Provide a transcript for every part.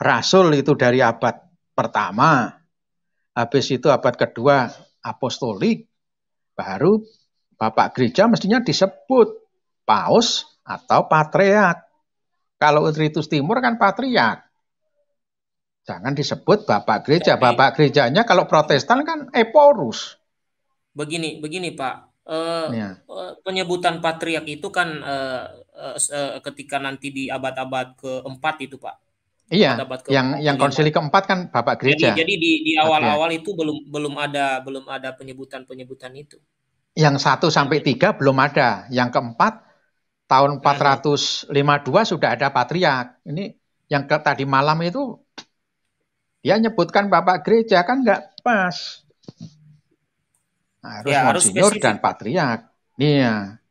rasul itu dari abad pertama, habis itu abad kedua apostolik, baru Bapak Gereja mestinya disebut paus atau patriark. Kalau Ritus Timur kan patriark. Jangan disebut Bapak Gereja. Tapi, Bapak Gerejanya kalau Protestan kan Eporus. begini Pak, Ya. penyebutan patriark itu kan ketika nanti di abad-abad keempat itu Pak, Iya, abad-abad keempat yang kelima. konsili keempat kan Bapak Gereja, Jadi di patriark. awal-awal itu belum ada penyebutan itu. Yang 1 sampai 3 belum ada. Yang keempat tahun Mhm. 452 sudah ada patriark. Ini yang tadi malam itu dia nyebutkan Bapak Gereja kan nggak pas. Harus Ya harus Monsinyur dan spesifik Pak. Patriark. Iya,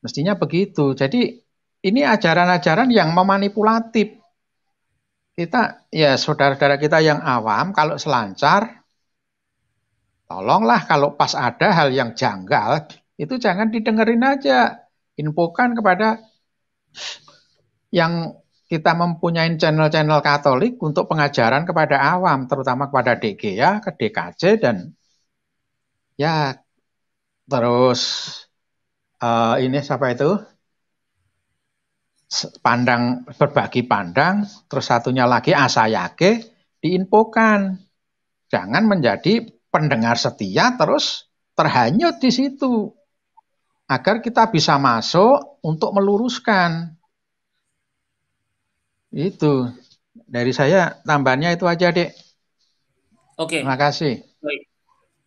mestinya begitu. Jadi ini ajaran-ajaran yang memanipulatif. Kita, ya saudara-saudara kita yang awam, kalau selancar, tolonglah kalau pas ada hal yang janggal, itu jangan didengerin aja. Infokan kepada yang kita mempunyai channel-channel Katolik untuk pengajaran kepada awam, terutama kepada DGA, ke DKJ, dan ya terus ini siapa itu? Pandang, berbagi pandang, terus satunya lagi asayake, diinfokan. Jangan menjadi pendengar setia terus terhanyut di situ. Agar kita bisa masuk untuk meluruskan. Itu. Dari saya tambahannya itu aja, Dek. Terima Oke, kasih. baik.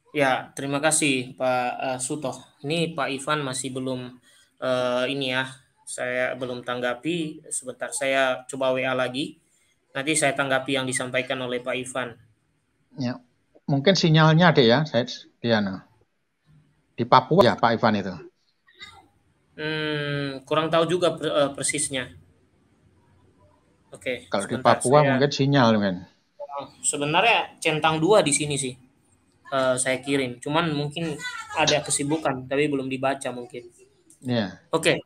Ya, terima kasih Pak Sutoh. Ini Pak Ivan masih belum ini ya. Saya belum tanggapi. Sebentar saya coba WA lagi. Nanti saya tanggapi yang disampaikan oleh Pak Ivan. Ya. Mungkin sinyalnya, Dek ya. Saya Diana. Di Papua ya Pak Ivan itu. Kurang tahu juga persisnya. Oke, Kalau di sebentar Papua saya. mungkin sinyal mungkin. Sebenarnya centang 2 di sini sih. Saya kirim. Cuman mungkin ada kesibukan, tapi belum dibaca mungkin. Ya. Oke,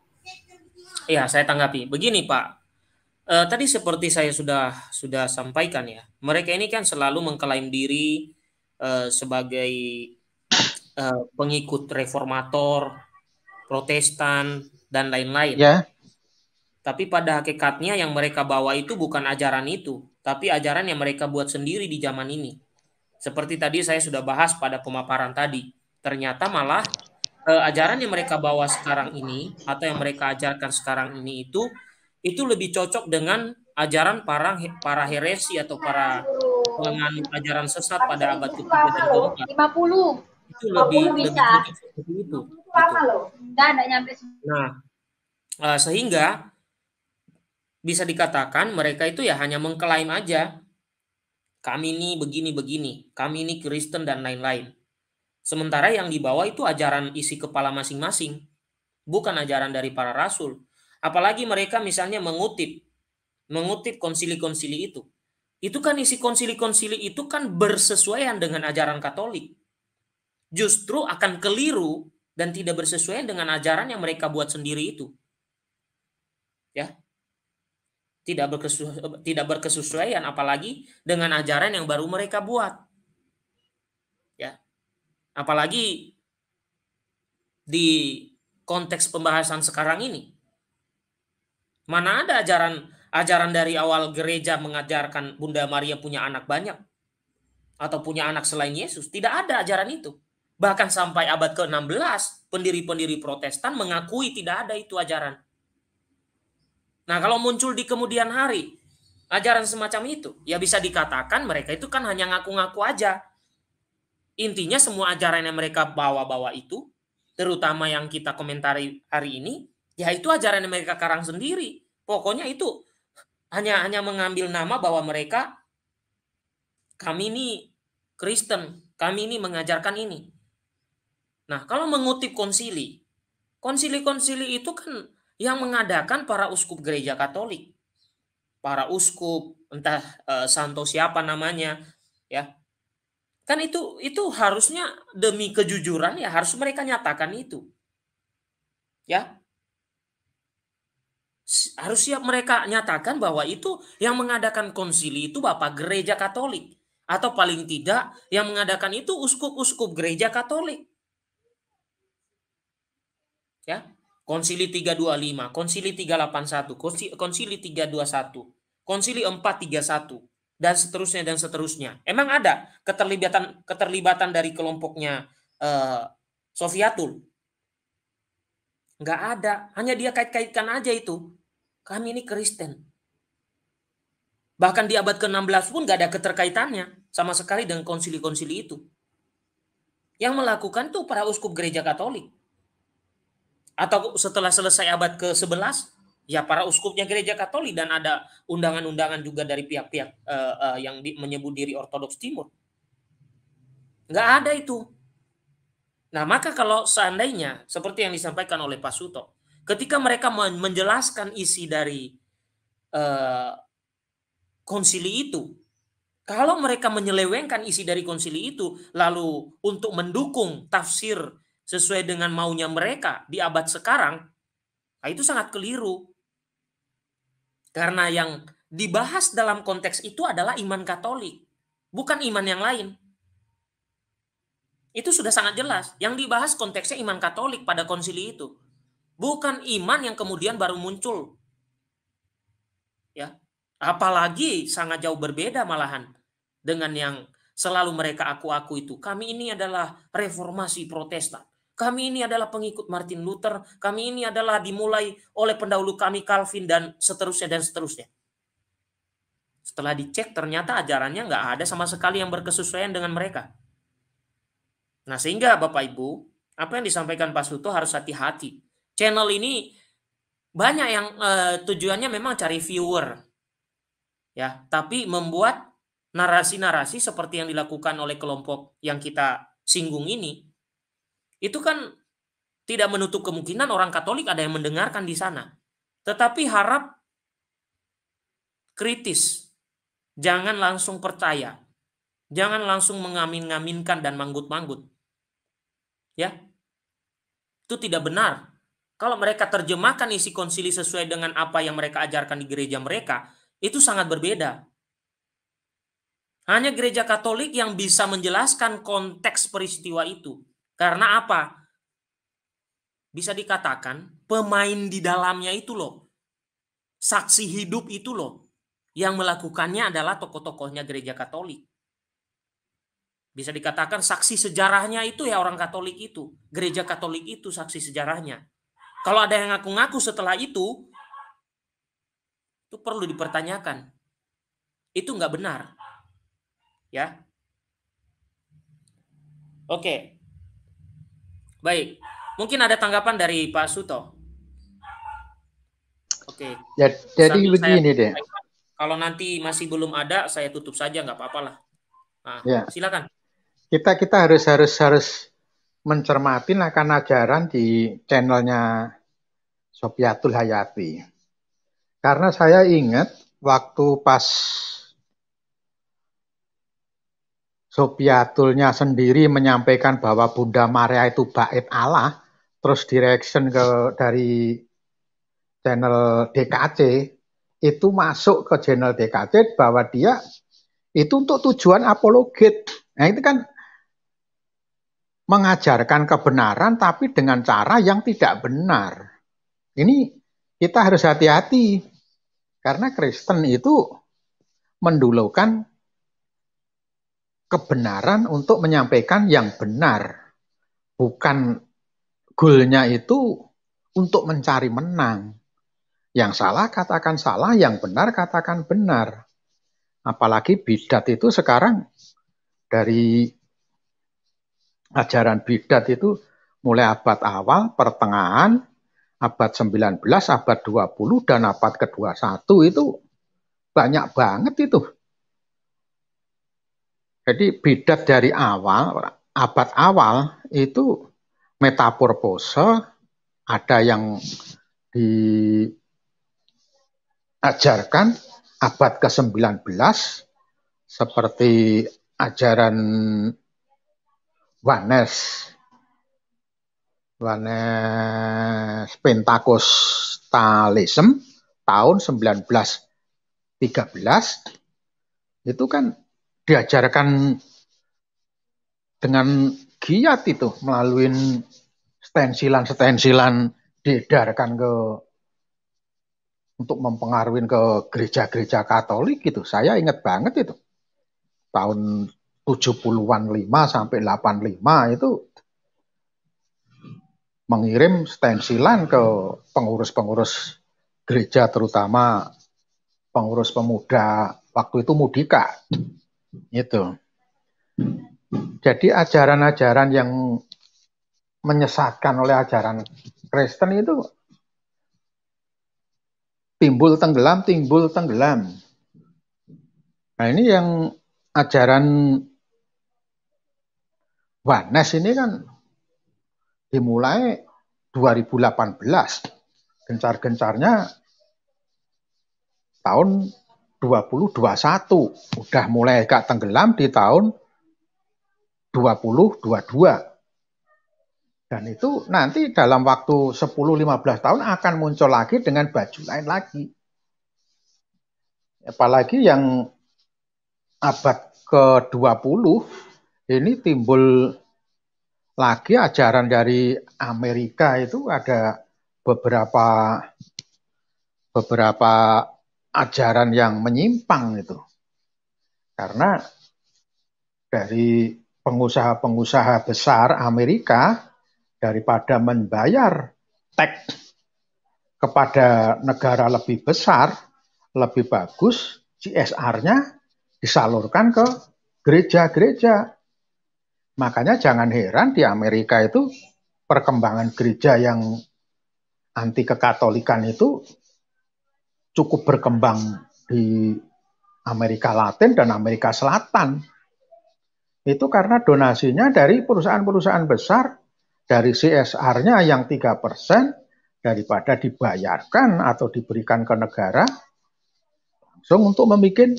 ya saya tanggapi. Begini Pak, tadi seperti saya sudah sampaikan ya, mereka ini kan selalu mengklaim diri sebagai pengikut reformator, Protestan, dan lain-lain. Ya. Tapi pada hakikatnya yang mereka bawa itu bukan ajaran itu, tapi ajaran yang mereka buat sendiri di zaman ini. Seperti tadi saya sudah bahas pada pemaparan tadi, ternyata malah ajaran yang mereka bawa sekarang ini atau yang mereka ajarkan sekarang ini itu lebih cocok dengan ajaran para heresi atau para penganut ajaran sesat pada abad ketiga dan keempat. 50. Itu 50 lebih bisa. cocok seperti itu. 50 itu Gitu. lama loh. Enggak nyampe. Nah, sehingga bisa dikatakan mereka itu ya hanya mengklaim aja kami ini begini-begini, kami ini Kristen dan lain-lain. Sementara yang dibawa itu ajaran isi kepala masing-masing, bukan ajaran dari para rasul. Apalagi mereka misalnya mengutip konsili-konsili itu. Itu kan isi konsili-konsili itu kan bersesuaian dengan ajaran Katolik. Justru akan keliru dan tidak bersesuaian dengan ajaran yang mereka buat sendiri itu. Ya, tidak berkesesuaian apalagi dengan ajaran yang baru mereka buat. Ya. Apalagi di konteks pembahasan sekarang ini. Mana ada ajaran dari awal gereja mengajarkan Bunda Maria punya anak banyak atau punya anak selain Yesus? Tidak ada ajaran itu. Bahkan sampai abad ke-16, pendiri-pendiri Protestan mengakui tidak ada itu ajaran. Nah, kalau muncul di kemudian hari ajaran semacam itu, ya bisa dikatakan mereka itu kan hanya ngaku-ngaku aja. Intinya semua ajaran yang mereka bawa-bawa itu, terutama yang kita komentari hari ini, ya itu ajaran yang mereka karang sendiri. Pokoknya itu hanya mengambil nama bahwa mereka kami ini Kristen, kami ini mengajarkan ini. Nah, kalau mengutip konsili itu kan yang mengadakan para uskup gereja Katolik. Para uskup, entah santo siapa namanya, ya. Kan itu harusnya demi kejujuran ya harus mereka nyatakan itu. Ya. Harus siap mereka nyatakan bahwa itu yang mengadakan konsili itu Bapak Gereja Katolik. Atau paling tidak yang mengadakan itu uskup-uskup Gereja Katolik. Ya. Konsili 325, Konsili 381, Konsili 321, Konsili 431 dan seterusnya. Emang ada keterlibatan dari kelompoknya Sofiatul? Nggak ada, hanya dia kait-kaitkan aja itu. Kami ini Kristen. Bahkan di abad ke-16 pun nggak ada keterkaitannya sama sekali dengan konsili-konsili itu. Yang melakukan tuh para uskup Gereja Katolik. Atau setelah selesai abad ke-11, ya para uskupnya Gereja Katolik dan ada undangan-undangan juga dari pihak-pihak yang menyebut diri Ortodoks Timur. Nggak ada itu. Nah, maka kalau seandainya seperti yang disampaikan oleh Pak Suto, ketika mereka menjelaskan isi dari konsili itu, kalau mereka menyelewengkan isi dari konsili itu, lalu untuk mendukung tafsir sesuai dengan maunya mereka di abad sekarang, nah itu sangat keliru. Karena yang dibahas dalam konteks itu adalah iman Katolik, bukan iman yang lain. Itu sudah sangat jelas. Yang dibahas konteksnya iman Katolik pada konsili itu. Bukan iman yang kemudian baru muncul. Ya. Apalagi sangat jauh berbeda malahan dengan yang selalu mereka aku-aku itu. Kami ini adalah reformasi Protestan. Kami ini adalah pengikut Martin Luther. Kami ini adalah dimulai oleh pendahulu kami Calvin dan seterusnya dan seterusnya. Setelah dicek ternyata ajarannya nggak ada sama sekali yang berkesesuaian dengan mereka. Nah sehingga Bapak Ibu, apa yang disampaikan Pak Suto harus hati-hati. Channel ini banyak yang tujuannya memang cari viewer. Ya, tapi membuat narasi-narasi seperti yang dilakukan oleh kelompok yang kita singgung ini, itu kan tidak menutup kemungkinan orang Katolik ada yang mendengarkan di sana. Tetapi harap kritis, jangan langsung percaya, jangan langsung mengamin-ngaminkan dan manggut-manggut. Ya, itu tidak benar. Kalau mereka terjemahkan isi konsili sesuai dengan apa yang mereka ajarkan di gereja mereka, itu sangat berbeda. Hanya gereja Katolik yang bisa menjelaskan konteks peristiwa itu. Karena apa? Bisa dikatakan pemain di dalamnya itu loh. Saksi hidup itu loh. Yang melakukannya adalah tokoh-tokohnya gereja Katolik. Bisa dikatakan saksi sejarahnya itu ya orang Katolik itu. Gereja Katolik itu saksi sejarahnya. Kalau ada yang ngaku-ngaku setelah itu perlu dipertanyakan. Itu nggak benar. Ya. Oke. Baik. Mungkin ada tanggapan dari Pak Suto. Oke. Ya, jadi begini deh. Kalau nanti masih belum ada, saya tutup saja, nggak apa-apa lah. Nah, ya. Silakan. Kita harus mencermati akan ajaran di channelnya Sofiatul Hayati. Karena saya ingat waktu pas Sofiatulnya sendiri menyampaikan bahwa Bunda Maria itu bait Allah, terus direction dari channel DKC, itu masuk ke channel DKC bahwa dia itu untuk tujuan apologet. Nah itu kan mengajarkan kebenaran tapi dengan cara yang tidak benar. Ini kita harus hati-hati karena Kristen itu mendulukan kebenaran untuk menyampaikan yang benar. Bukan goalnya itu untuk mencari menang. Yang salah katakan salah, yang benar katakan benar. Apalagi bidat itu sekarang dari ajaran bidat itu mulai abad awal, pertengahan, abad 19, abad 20, dan abad ke-21 itu banyak banget itu. Jadi bidat dari awal, abad awal itu metapurpose, ada yang diajarkan abad ke-19 seperti ajaran Wanes Pentakostalisme, tahun 1913 itu kan diajarkan dengan giat itu melalui stensilan diedarkan untuk mempengaruhi ke gereja-gereja Katolik gitu. Saya ingat banget itu. Tahun 70-an 5 sampai 85 itu mengirim stensilan ke pengurus-pengurus gereja, terutama pengurus pemuda waktu itu Mudika. Itu. Jadi ajaran-ajaran yang menyesatkan oleh ajaran Kristen itu timbul tenggelam. Nah, ini yang ajaran Wanes ini kan dimulai 2018. Gencar-gencarnya tahun 2021. Udah mulai agak tenggelam di tahun 2022. Dan itu nanti dalam waktu 10-15 tahun akan muncul lagi dengan baju lain lagi. Apalagi yang abad ke-20 ini timbul lagi ajaran dari Amerika. Itu ada beberapa ajaran yang menyimpang itu. Karena dari pengusaha-pengusaha besar Amerika, daripada membayar tax kepada negara lebih besar, lebih bagus CSR-nya disalurkan ke gereja-gereja. Makanya jangan heran di Amerika itu perkembangan gereja yang anti kekatolikan itu cukup berkembang di Amerika Latin dan Amerika Selatan. Itu karena donasinya dari perusahaan-perusahaan besar, dari CSR-nya yang 3%, daripada dibayarkan atau diberikan ke negara, langsung untuk membuat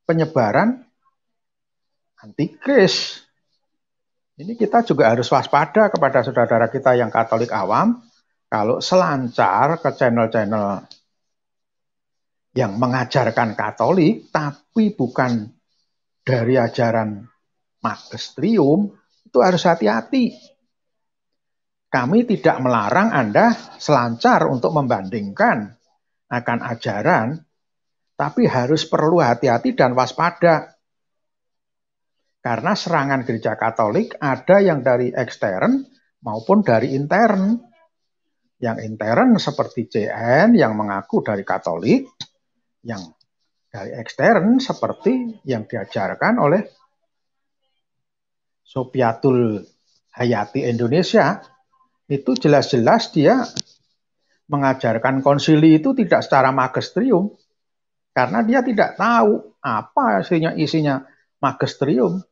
penyebaran antikris. Ini kita juga harus waspada kepada saudara-saudara kita yang Katolik awam, kalau selancar ke channel-channel yang mengajarkan Katolik, tapi bukan dari ajaran magisterium, itu harus hati-hati. Kami tidak melarang Anda selancar untuk membandingkan akan ajaran, tapi harus perlu hati-hati dan waspada. Karena serangan gereja Katolik ada yang dari ekstern maupun dari intern. Yang intern seperti CN yang mengaku dari Katolik, yang dari ekstern seperti yang diajarkan oleh Sopiatul Hayati Indonesia. Itu jelas-jelas dia mengajarkan konsili itu tidak secara magisterium. Karena dia tidak tahu apa isinya magisterium.